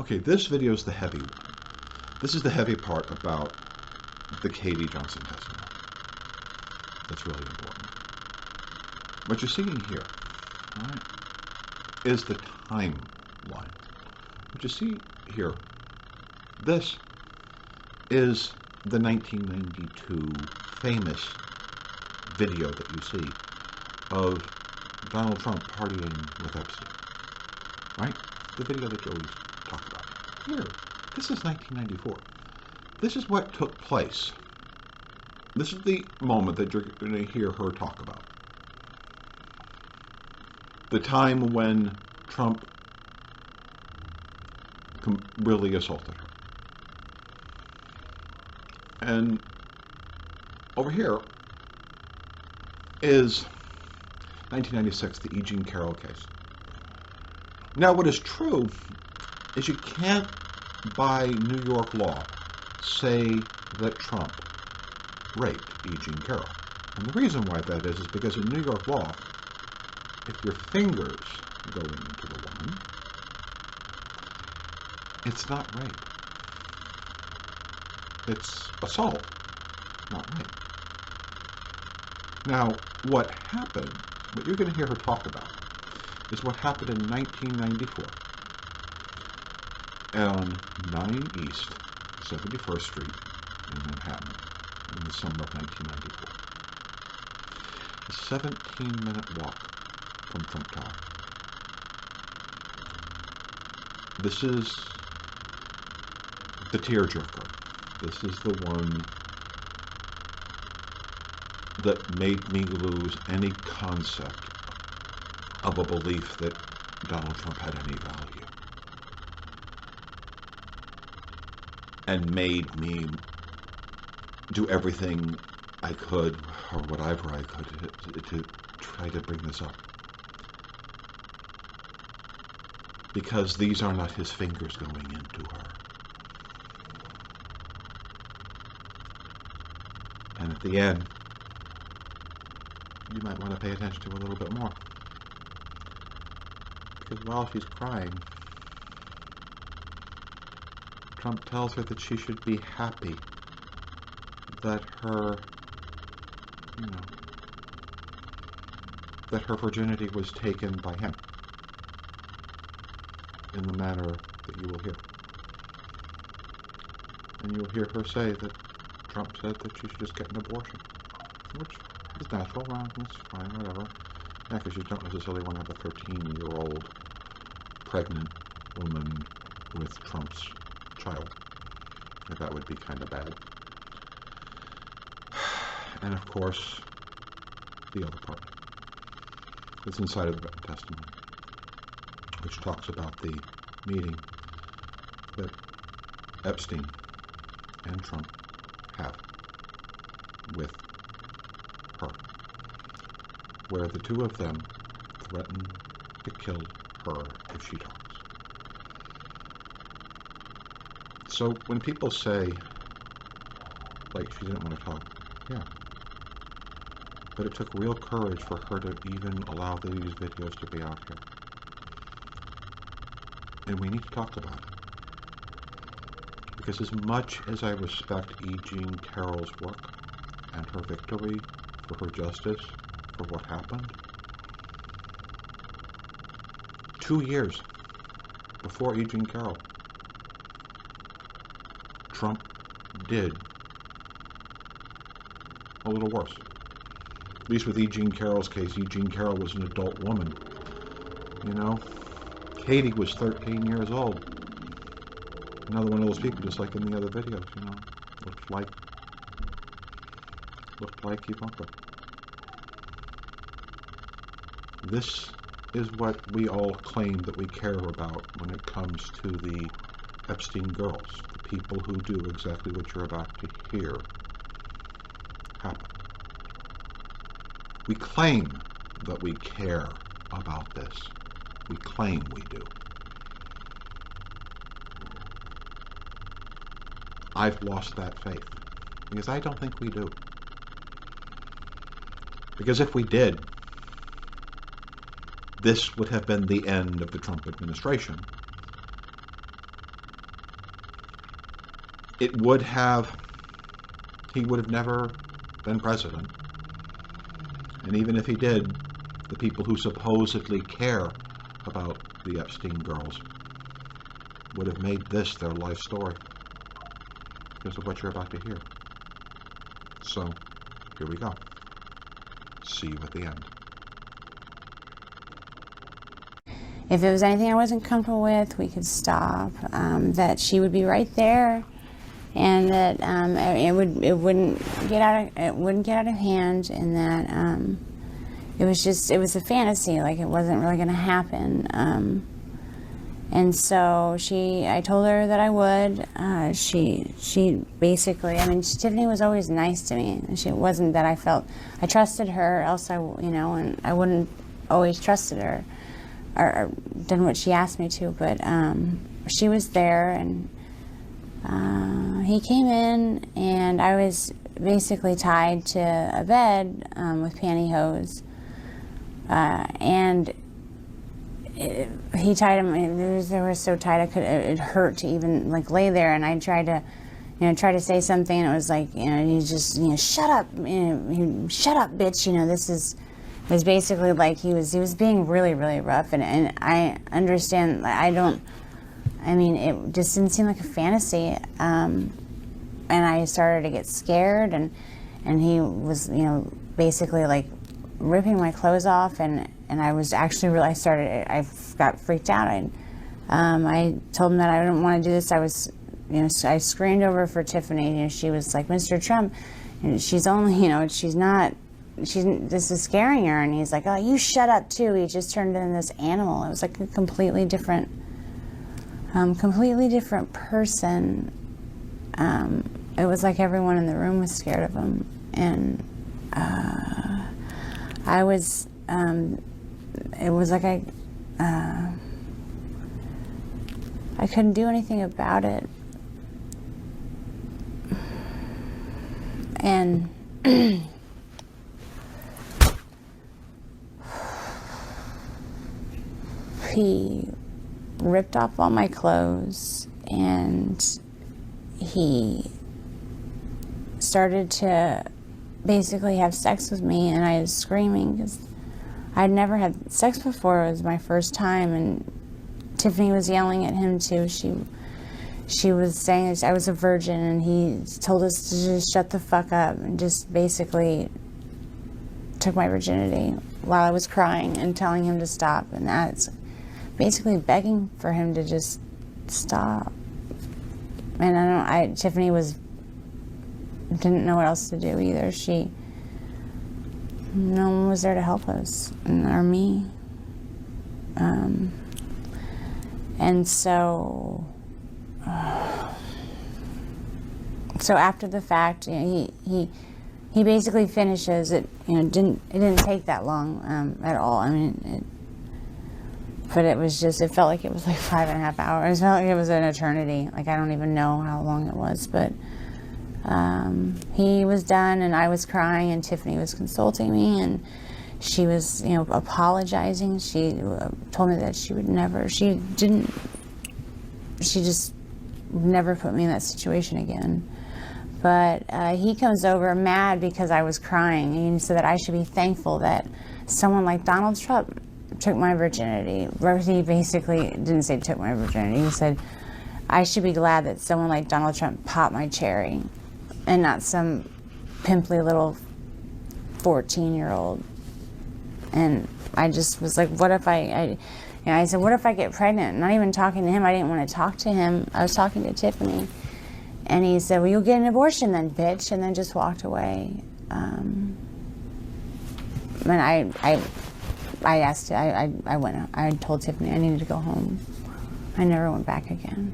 Okay, this video is the heavy one. This is the heavy part about the Katie Johnson testimony. That's really important. What you're seeing here, all right, is the timeline. What you see here, this is the 1992 famous video that you see of Donald Trump partying with Epstein, right? The video that you always talk about. Here, this is 1994. This is what took place. This is the moment that you're going to hear her talk about. The time when Trump really assaulted her. And over here is 1996, the E. Jean Carroll case. Now, what is true is you can't, by New York law, say that Trump raped E. Jean Carroll. And the reason why that is because in New York law, if your fingers go into the woman, it's not rape. It's assault, not rape. Now, what happened, what you're going to hear her talk about, is what happened in 1994 on 9 East 71st Street in Manhattan in the summer of 1994. A 17-minute walk from Trump Tower. This is the tearjerker. This is the one that made me lose any concept of a belief that Donald Trump had any value. And made me do everything I could, or whatever I could, to try to bring this up. Because these are not his fingers going into her. And at the end, you might want to pay attention to a little bit more. Because while she's crying, Trump tells her that she should be happy that her, that her virginity was taken by him in the manner that you will hear. And you'll hear her say that Trump said that she should just get an abortion, which is natural, well, that's fine, whatever. Yeah, because you don't necessarily want to have a 13-year-old pregnant woman with Trump's child. That would be kind of bad. And of course, the other part that's inside of the written testimony, which talks about the meeting that Epstein and Trump have with her, where the two of them threaten to kill her if she talks. So when people say, like, she didn't want to talk, yeah. But it took real courage for her to even allow these videos to be out here. And we need to talk about it. Because as much as I respect E. Jean Carroll's work and her victory for her justice for what happened, 2 years before E. Jean Carroll, Trump did a little worse. At least with E. Jean Carroll's case, E. Jean Carroll was an adult woman. You know, Katie was 13 years old. Another one of those people, just like in the other videos, looked like Ivanka. This is what we all claim that we care about when it comes to the Epstein girls, the people who do exactly what you're about to hear happen. We claim that we care about this. We claim we do. I've lost that faith, because I don't think we do. Because if we did, this would have been the end of the Trump administration, he would have never been president. And even if he did, the people who supposedly care about the Epstein girls would have made this their life story because of what you're about to hear. So, here we go. See you at the end. If it was anything I wasn't comfortable with, we could stop. That she would be right there, and that it wouldn't get out of hand, and that it was a fantasy, like it wasn't really going to happen. And so I told her that I would. She basically, Tiffany was always nice to me. It wasn't that I trusted her, else and I wouldn't always trusted her or done what she asked me to. But she was there, and he came in, and I was basically tied to a bed with pantyhose, and he tied him. They were so tight it hurt to even lay there. And I tried to say something, and it was like, you just shut up, shut up, bitch. It was basically like he was being really, really rough, and I understand. It just didn't seem like a fantasy, and I started to get scared, and he was basically ripping my clothes off, and I was actually I got freaked out. I told him that I didn't want to do this. I screamed over for Tiffany. She was like, Mr. Trump, she's only, this is scaring her. And he's like, oh, you shut up too. He just turned into this animal. It was like a completely different person. It was like everyone in the room was scared of him. And I was, it was like I couldn't do anything about it. And he ripped off all my clothes, and he started to basically have sex with me, and I was screaming because I'd never had sex before. It was my first time, and Tiffany was yelling at him too. She was saying I was a virgin, and he told us to just shut the fuck up, and just basically took my virginity while I was crying and telling him to stop. And that's basically begging for him to just stop. And Tiffany didn't know what else to do either. No one was there to help us, or me. And so after the fact, he basically finishes it. It didn't take that long at all. But it felt like it was 5.5 hours. It felt like it was an eternity. I don't even know how long it was, but he was done, and I was crying, and Tiffany was consulting me, and she was, apologizing. She told me that she just never put me in that situation again. But he comes over mad because I was crying, and he said that I should be thankful that someone like Donald Trump took my virginity. He basically didn't say took my virginity. He said I should be glad that someone like Donald Trump popped my cherry, and not some pimply little 14-year-old. And I just was like, what if I said, what if I get pregnant? Not even talking to him. I didn't want to talk to him. I was talking to Tiffany. And he said, well, you'll get an abortion then, bitch. And then just walked away. And I told Tiffany I needed to go home. I never went back again.